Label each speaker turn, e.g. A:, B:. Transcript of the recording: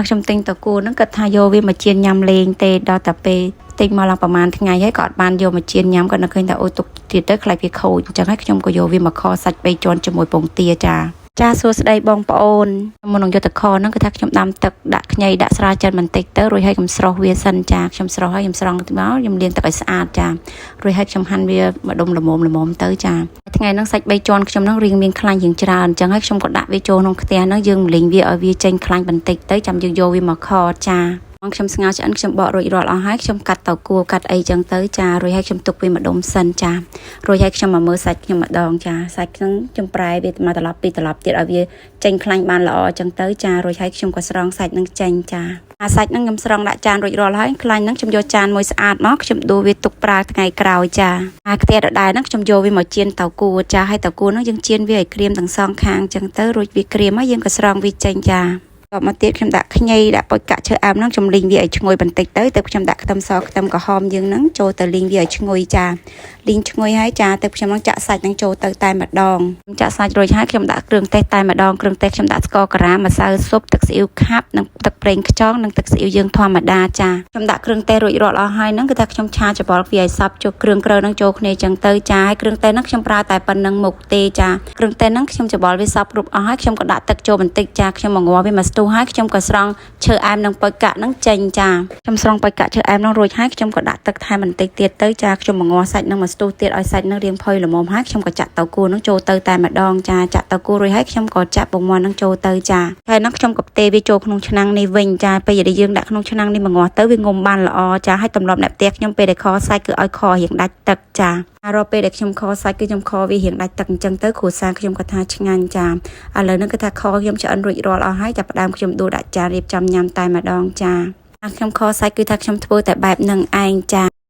A: ខ្ញុំទិញតគួរហ្នឹងគាត់ថាយកវាមកជៀនញ៉ាំលេងទេដល់តែពេលទិញមកឡើងប្រហែលថ្ងៃហើយក៏អត់បានយកមកជៀនញ៉ាំគាត់នៅឃើញថាអូទុកទៀតទៅខ្លាចវាខូចអញ្ចឹងហើយខ្ញុំក៏យកវាមកខសាច់3ជាន់ជាមួយពងទាចាសួស្តីបងប្អូនមុននឹងយកទៅខហ្នឹងគឺថាខ្ញុំដាំទឹកដាក់ខ្ញីដាក់ស្រាចិនបន្តិចទៅរួចហើយខ្ញុំស្រោះវាសិនចាខ្ញុំស្រោះហើយខ្ញុំស្រង់ទៅមកខ្ញុំលាងទឹកឲ្យស្អាតចារួចហើយខ្ញុំហាន់វាម្ដុំល្មមទៅចាថ្ងៃហ្នឹងសាច់3ជាន់ខ្ញុំហ្នឹងរៀងមានខ្លាញ់ជាងច្រើនអញ្ចឹងហើយខ្ញុំក៏ដាក់វាចូលក្នុងខ្ទះហ្នឹងយើងលីងវាឲ្យវាចេញខ្លាញ់បន្តិចទៅចាំយើងយកវាមកខចាខ្ញុំស្ងោរឆ្អិនខ្ញុំបករួចរាល់អស់ហើយខ្ញុំកាត់តៅគួរកាត់អីចឹងទៅចារួចហើយខ្ញុំទុកវាម្ដុំសិនចារួចហើយខ្ញុំមកមើលសាច់ខ្ញុំម្ដងចាសាច់ហ្នឹងខ្ញុំប្រែវាមកត្រឡប់ពីត្រឡប់ទៀតឲ្យវាចេញខ្លាញ់បានល្អចឹងទៅចារួចហើយខ្ញុំក៏ស្រង់សាច់ហ្នឹងចេញចាសាច់ហ្នឹងខ្ញុំស្រង់ដាក់ចានរួចរាល់ហើយខ្លាញ់ហ្នឹងខ្ញុំយកចានមួយស្អាតមកខ្ញុំដួសវាទុកប្រើថ្ងៃក្រោយចាខ្ទះដដែលហ្នឹងខ្ញុំយកវាមកចៀនតៅគួរចាហើយតៅគួរហ្នឹងយើងចៀនវាឲ្យក្រៀមទាំងសងខាងចឹងទៅរួចវាក្រៀមហើយយើងក៏ស្រង់វាចេញចាមកទៀតខ្ញុំដាក់ខ្ញីដាក់ពុយកាក់ឈើអែមហ្នឹងខ្ញុំលីងវាឲ្យឈ្ងុយបន្តិចទៅខ្ញុំដាក់ខ្ទឹមសខ្ទឹមក្រហមយើងហ្នឹងចូលទៅលីងវាឲ្យឈ្ងុយចាលីងឈ្ងុយហើយចាខ្ញុំនឹងចាក់សាច់ហ្នឹងចូលទៅតែម្ដងចាក់សាច់រួចហើយខ្ញុំដាក់គ្រឿងទេសតែម្ដងគ្រឿងទេសខ្ញុំដាក់ស្ករការ៉ាម្សៅស៊ុបទឹកស៊ីអ៊ីវខាប់និងទឹកប្រេងខ្យងនិងទឹកស៊ីអ៊ីវយើងធម្មតាចាខ្ញុំដាក់គ្រឿងទេសរួចរាល់អស់ហើយហ្នឹងគឺថាខ្ញុំឆាច្របល់វាឲ្យសព្វចូលគ្រឿងក្រើហ្នឹងចូលគ្នាចឹងទៅចាហើយគ្រឿងទេសហ្នឹងខ្ញុំប្រើតែប៉ុណ្្នឹងមុខទេចាគ្រឿងទេសហ្នឹងខ្ញុំច្របល់វាសព្វគ្រប់អស់ហើយខ្ញុំក៏ដាក់ទឹកចូលបន្តិចចាខ្ញុំមកងាស់វាមកស្ទុះហើយខ្ញុំក៏ស្រង់ឈើអែមនិងពុយកាក់ហ្នឹងចេញចាខ្ញុំស្រង់ពុយកាក់ឈើអែមហ្នឹងរួចហើយខ្ញុំក៏ដាក់ទឹកថែមបន្តិចទៀតទៅចាខ្ញុំមកងាស់សាច់ហ្នឹងមកស្ទុះទៀតឲ្យសាច់ហ្នឹងរាងផុយល្មមហើយខ្ញុំក៏ចាក់តៅគួរហ្នឹងចូលទៅតែម្ដងចាចាក់តៅគួររួចហើយខ្ញុំក៏ចាក់ពងមាន់ហ្នឹងចូលទៅចាហើយហ្នឹងខ្ញុំក៏ផ្ទេរវាចូលក្នុងឆ្នាំងនេះវិញចាពេលដែលយើងដាក់ក្នុងឆ្នាំងនេះមកងាស់ទៅវាងុំបានល្អចាហើយទម្លាប់អ្នកផ្ទះខ្ញុំពេលដែលខសាច់គឺឲ្យខរៀងដាច់ទឹកចារកពេលដែលខ្ញុំខសាច់គឺខ្ញុំខវារៀងដាច់ទឹកអញ្ចឹងទៅគ្រួសារខ្ញុំក៏ថាឆ្ងាញ់ចាឥឡូវហ្នឹងគឺថាខខ្ញុំឆ្អិនរួចរាល់អស់ហើយចាប់ផ្ដើមខ្ញុំដួសដាក់ចានរៀបចំញ៉ាំតែម្ដងចាខ្ញុំខសាច់គឺថាខ្ញុំធ្វើតែបែបហ្នឹងឯងចា